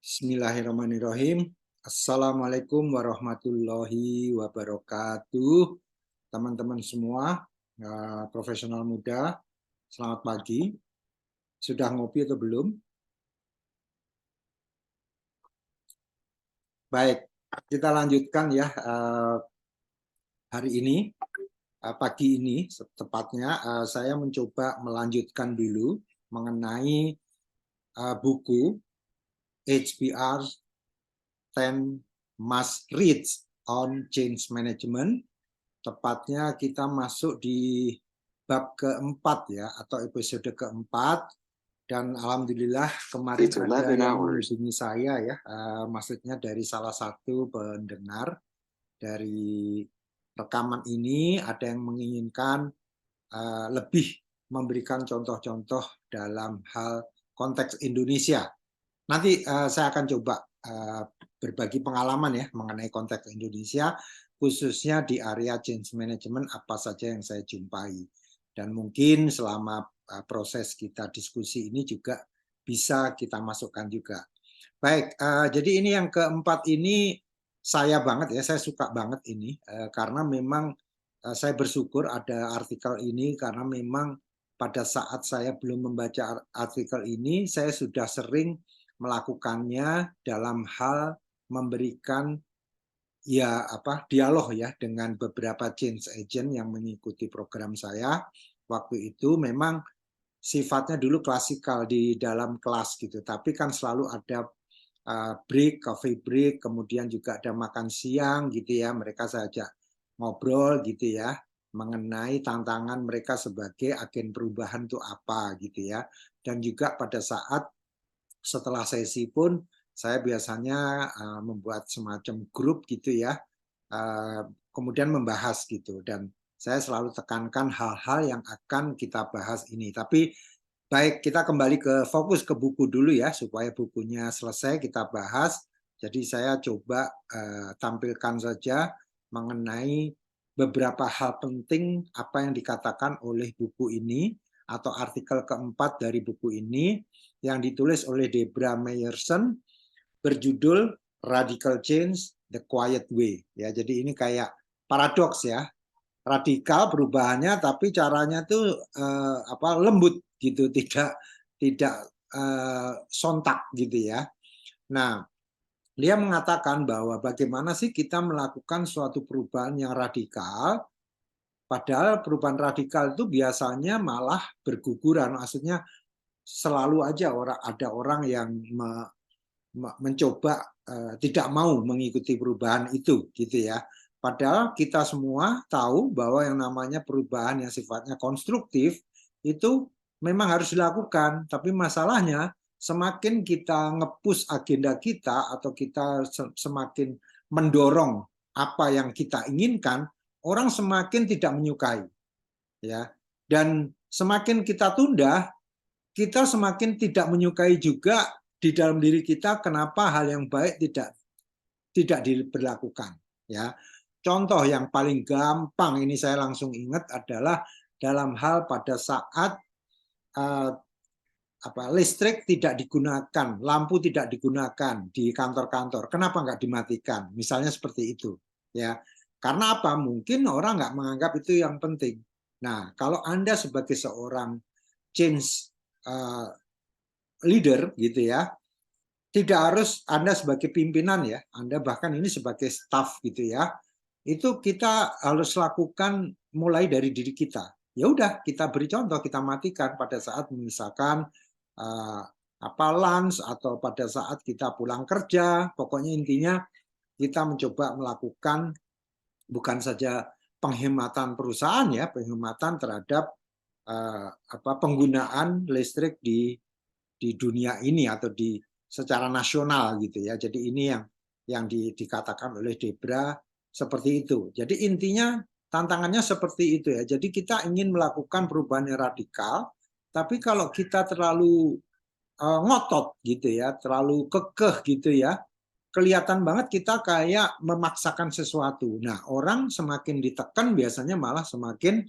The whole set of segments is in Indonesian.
Bismillahirrahmanirrahim. Assalamualaikum warahmatullahi wabarakatuh. Teman-teman semua, profesional muda, selamat pagi. Sudah ngopi atau belum? Baik, kita lanjutkan ya hari ini. Pagi ini tepatnya saya mencoba melanjutkan dulu mengenai buku HBR 10 Must Reads on Change Management. Tepatnya kita masuk di bab keempat ya, atau episode keempat. Dan alhamdulillah kemarin ada yang menghubungi saya ya, maksudnya dari salah satu pendengar dari rekaman ini ada yang menginginkan lebih memberikan contoh-contoh dalam hal konteks Indonesia. Nanti saya akan coba berbagi pengalaman ya mengenai konteks Indonesia, khususnya di area change management apa saja yang saya jumpai. Dan mungkin selama proses kita diskusi ini juga bisa kita masukkan juga. Baik, jadi ini yang keempat ini saya banget ya, saya suka banget ini karena memang saya bersyukur ada artikel ini karena memang pada saat saya belum membaca artikel ini, saya sudah sering melakukannya dalam hal memberikan dialog ya dengan beberapa change agent yang mengikuti program saya. Waktu itu memang sifatnya dulu klasikal di dalam kelas gitu, tapi kan selalu ada break, coffee break, kemudian juga ada makan siang gitu ya, mereka saja ngobrol gitu ya, mengenai tantangan mereka sebagai agen perubahan itu apa gitu ya. Dan juga pada saat setelah sesi pun saya biasanya membuat semacam grup gitu ya, kemudian membahas gitu. Dan saya selalu tekankan hal-hal yang akan kita bahas ini. Tapi baik, kita kembali ke fokus ke buku dulu ya, supaya bukunya selesai kita bahas. Jadi saya coba tampilkan saja mengenai beberapa hal penting apa yang dikatakan oleh buku ini atau artikel keempat dari buku ini yang ditulis oleh Debra Meyerson berjudul Radical Change: The Quiet Way. Ya, jadi ini kayak paradoks ya, radikal perubahannya tapi caranya tuh lembut gitu, tidak sontak gitu ya. Nah, dia mengatakan bahwa bagaimana sih kita melakukan suatu perubahan yang radikal, padahal perubahan radikal itu biasanya malah berguguran, maksudnya selalu aja ada orang yang mencoba tidak mau mengikuti perubahan itu gitu ya. Padahal kita semua tahu bahwa yang namanya perubahan yang sifatnya konstruktif itu memang harus dilakukan, tapi masalahnya semakin kita nge-push agenda kita atau kita semakin mendorong apa yang kita inginkan, orang semakin tidak menyukai ya. Dan semakin kita tunda, kita semakin tidak menyukai juga di dalam diri kita kenapa hal yang baik tidak diberlakukan ya. Contoh yang paling gampang ini saya langsung ingat adalah dalam hal pada saat listrik tidak digunakan, lampu tidak digunakan di kantor-kantor, kenapa nggak dimatikan? Misalnya seperti itu ya. Karena apa? Mungkin orang nggak menganggap itu yang penting. Nah, kalau Anda sebagai seorang change leader gitu ya, tidak harus Anda sebagai pimpinan ya, Anda bahkan ini sebagai staff gitu ya, itu kita harus lakukan mulai dari diri kita. Ya udah, kita beri contoh, kita matikan pada saat misalkan lunch atau pada saat kita pulang kerja, pokoknya intinya kita mencoba melakukan bukan saja penghematan perusahaan ya, penghematan terhadap penggunaan listrik di dunia ini atau di secara nasional gitu ya. Jadi ini yang dikatakan oleh Debra seperti itu. Jadi intinya tantangannya seperti itu ya. Jadi kita ingin melakukan perubahan yang radikal, tapi kalau kita terlalu ngotot gitu ya, terlalu kekeh gitu ya, kelihatan banget kita kayak memaksakan sesuatu. Nah, orang semakin ditekan biasanya malah semakin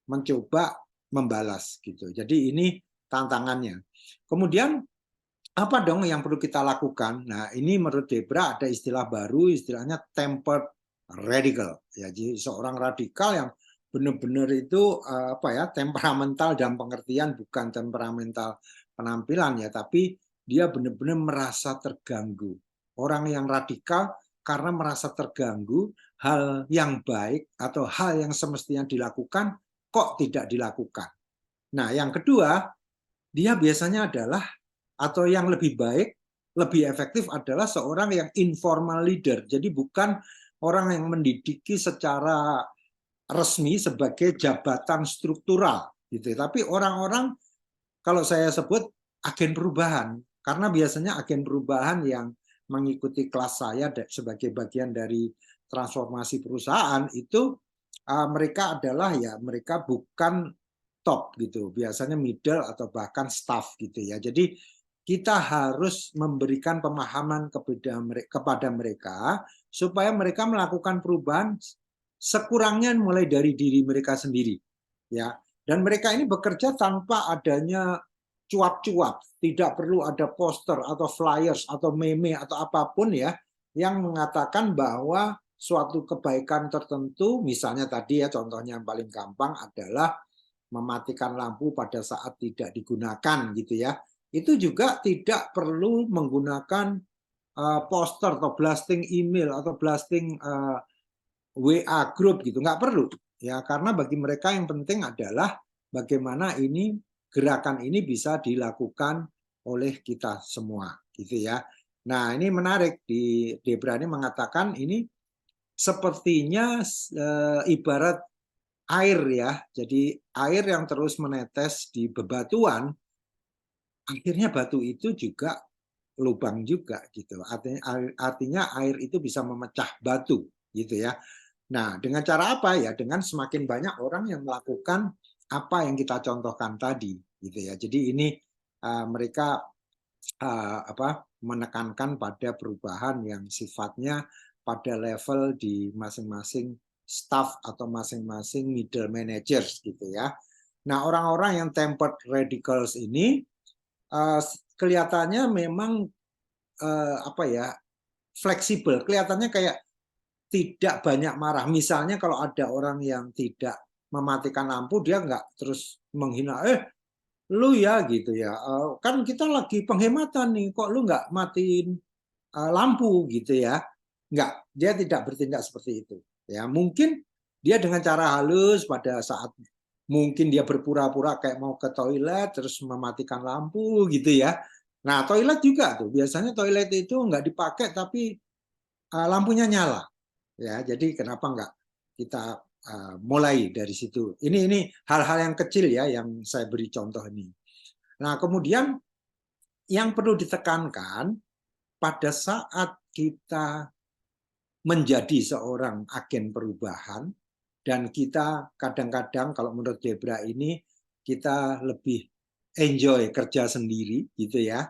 mencoba membalas gitu. Jadi ini tantangannya. Kemudian Apa dong yang perlu kita lakukan? Nah, ini menurut Debra ada istilah baru, istilahnya tempered radical. Ya, jadi seorang radikal yang benar-benar itu apa ya, temperamental dalam pengertian bukan temperamental penampilan ya, tapi dia benar-benar merasa terganggu. Orang yang radikal karena merasa terganggu hal yang baik atau hal yang semestinya dilakukan kok tidak dilakukan. Nah, yang kedua, dia biasanya adalah atau yang lebih baik, lebih efektif adalah seorang yang informal leader. Jadi bukan orang yang mendidiki secara resmi sebagai jabatan struktural gitu. Tapi orang-orang kalau saya sebut agen perubahan karena biasanya agen perubahan yang mengikuti kelas saya sebagai bagian dari transformasi perusahaan itu mereka adalah ya mereka bukan top gitu, biasanya middle atau bahkan staff gitu ya. Jadi kita harus memberikan pemahaman kepada mereka supaya mereka melakukan perubahan sekurangnya mulai dari diri mereka sendiri ya. Dan mereka ini bekerja tanpa adanya cuap-cuap, tidak perlu ada poster atau flyers atau meme atau apapun ya yang mengatakan bahwa suatu kebaikan tertentu, misalnya tadi ya contohnya yang paling gampang adalah mematikan lampu pada saat tidak digunakan gitu ya. Itu juga tidak perlu menggunakan poster atau blasting email atau blasting WA group gitu, nggak perlu ya karena bagi mereka yang penting adalah bagaimana ini gerakan ini bisa dilakukan oleh kita semua gitu ya. Nah ini menarik di Debra ini mengatakan ini sepertinya ibarat air ya, jadi air yang terus menetes di bebatuan, akhirnya batu itu juga lubang juga gitu. Artinya air itu bisa memecah batu gitu ya. Nah, dengan cara apa ya? Dengan semakin banyak orang yang melakukan apa yang kita contohkan tadi gitu ya. Jadi ini mereka apa menekankan pada perubahan yang sifatnya pada level di masing-masing staff atau masing-masing middle managers gitu ya. Nah, orang-orang yang tempered radicals ini kelihatannya memang apa ya fleksibel, kelihatannya kayak tidak banyak marah. Misalnya kalau ada orang yang tidak mematikan lampu, dia nggak terus menghina, lu ya gitu ya, kan kita lagi penghematan nih, kok lu nggak matiin lampu gitu ya. Nggak, dia tidak bertindak seperti itu. Ya, mungkin dia dengan cara halus pada saat mungkin dia berpura-pura kayak mau ke toilet terus mematikan lampu gitu ya. Nah, toilet juga tuh. Biasanya toilet itu nggak dipakai tapi lampunya nyala. Ya, jadi kenapa nggak kita mulai dari situ. Ini hal-hal yang kecil ya yang saya beri contoh ini. Nah, kemudian yang perlu ditekankan pada saat kita menjadi seorang agen perubahan dan kita kadang-kadang kalau menurut Debra ini kita lebih enjoy kerja sendiri gitu ya.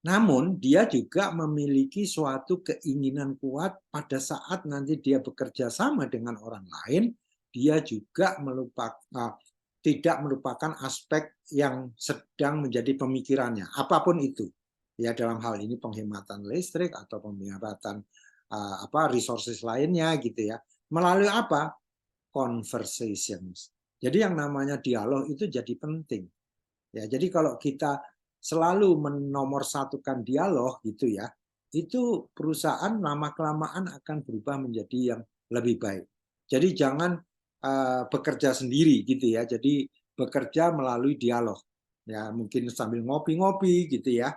Namun dia juga memiliki suatu keinginan kuat pada saat nanti dia bekerja sama dengan orang lain, dia juga tidak melupakan aspek yang sedang menjadi pemikirannya, apapun itu. Ya dalam hal ini penghematan listrik atau penghematan resources lainnya gitu ya. Melalui apa? Conversations. Jadi yang namanya dialog itu jadi penting. Ya, jadi kalau kita selalu menomorsatukan dialog gitu ya, itu perusahaan lama-kelamaan akan berubah menjadi yang lebih baik. Jadi jangan bekerja sendiri gitu ya. Jadi bekerja melalui dialog. Ya, mungkin sambil ngopi-ngopi gitu ya.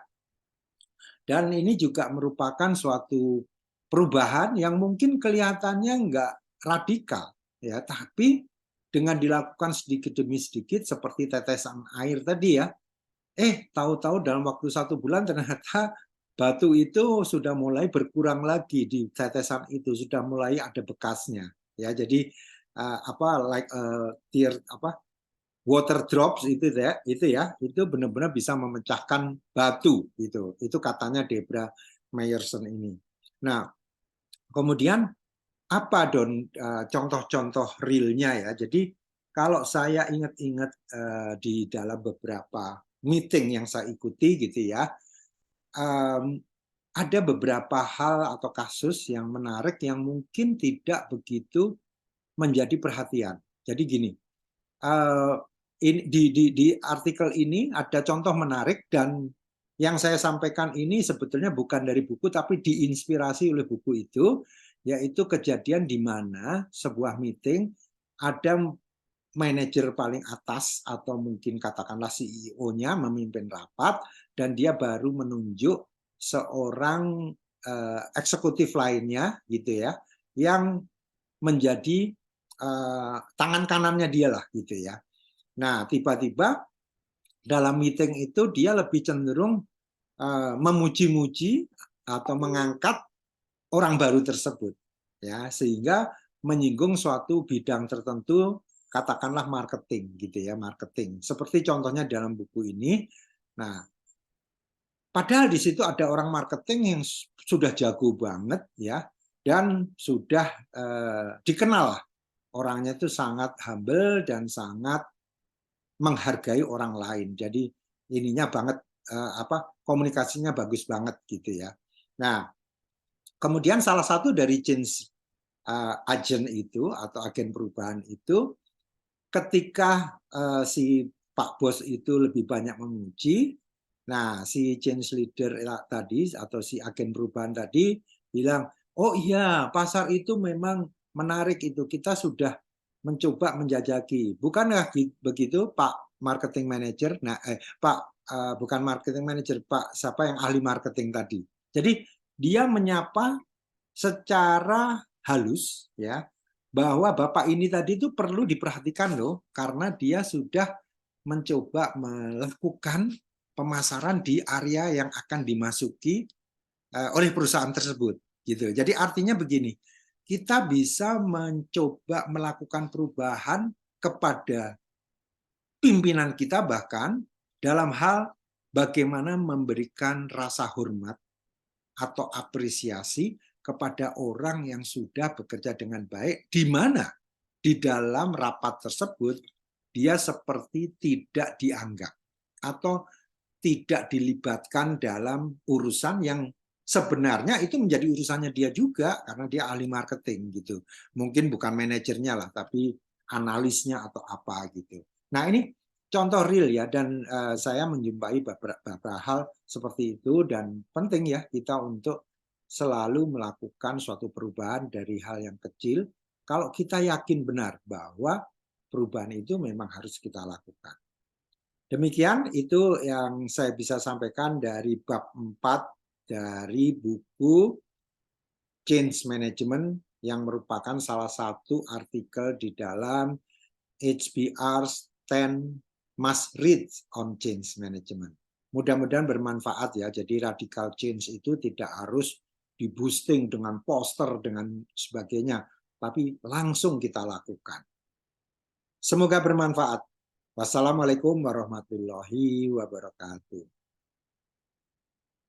Dan ini juga merupakan suatu perubahan yang mungkin kelihatannya nggak radikal ya, tapi dengan dilakukan sedikit demi sedikit seperti tetesan air tadi ya, tahu-tahu dalam waktu 1 bulan ternyata batu itu sudah mulai berkurang lagi di tetesan itu, sudah mulai ada bekasnya. Ya, jadi tear water drops itu benar-benar bisa memecahkan batu itu. Itu katanya Debra Meyerson ini. Nah, kemudian apa contoh-contoh realnya ya. Jadi kalau saya ingat-ingat di dalam beberapa meeting yang saya ikuti gitu ya, ada beberapa hal atau kasus yang menarik yang mungkin tidak begitu menjadi perhatian. Jadi gini, di artikel ini ada contoh menarik, dan yang saya sampaikan ini sebetulnya bukan dari buku tapi diinspirasi oleh buku itu, yaitu kejadian di mana sebuah meeting ada manajer paling atas atau mungkin katakanlah CEO-nya memimpin rapat, dan dia baru menunjuk seorang eksekutif lainnya gitu ya, yang menjadi tangan kanannya dia lah gitu ya. Nah, tiba-tiba dalam meeting itu dia lebih cenderung memuji-muji atau mengangkat orang baru tersebut, ya, sehingga menyinggung suatu bidang tertentu, katakanlah marketing gitu ya, marketing. Seperti contohnya dalam buku ini. Nah, padahal di situ ada orang marketing yang sudah jago banget ya, dan sudah dikenal orangnya itu sangat humble dan sangat menghargai orang lain. Jadi ininya banget komunikasinya bagus banget gitu ya. Nah, kemudian salah satu dari change agent itu atau agen perubahan itu, ketika si Pak Bos itu lebih banyak memuji, nah si change leader tadi atau si agen perubahan tadi bilang, oh iya pasar itu memang menarik, itu kita sudah mencoba menjajaki. Bukankah begitu Pak Marketing Manager? Nah, Pak bukan Marketing Manager, Pak siapa yang ahli marketing tadi. Jadi dia menyapa secara halus ya, bahwa Bapak ini tadi itu perlu diperhatikan loh, karena dia sudah mencoba melakukan pemasaran di area yang akan dimasuki oleh perusahaan tersebut gitu. Jadi artinya begini, kita bisa mencoba melakukan perubahan kepada pimpinan kita, bahkan dalam hal bagaimana memberikan rasa hormat atau apresiasi kepada orang yang sudah bekerja dengan baik, di mana di dalam rapat tersebut dia seperti tidak dianggap atau tidak dilibatkan dalam urusan yang sebenarnya itu menjadi urusannya dia juga, karena dia ahli marketing gitu. Mungkin bukan manajernya lah, tapi analisnya atau apa gitu. Nah, ini contoh real ya, dan saya menjumpai beberapa hal seperti itu, dan penting ya kita untuk selalu melakukan suatu perubahan dari hal yang kecil kalau kita yakin benar bahwa perubahan itu memang harus kita lakukan. Demikian itu yang saya bisa sampaikan dari bab 4 dari buku Change Management, yang merupakan salah satu artikel di dalam HBR 10 Must Read on Change Management. Mudah-mudahan bermanfaat ya. Jadi radical change itu tidak harus di boosting dengan poster dengan sebagainya, tapi langsung kita lakukan. Semoga bermanfaat. Wassalamualaikum warahmatullahi wabarakatuh.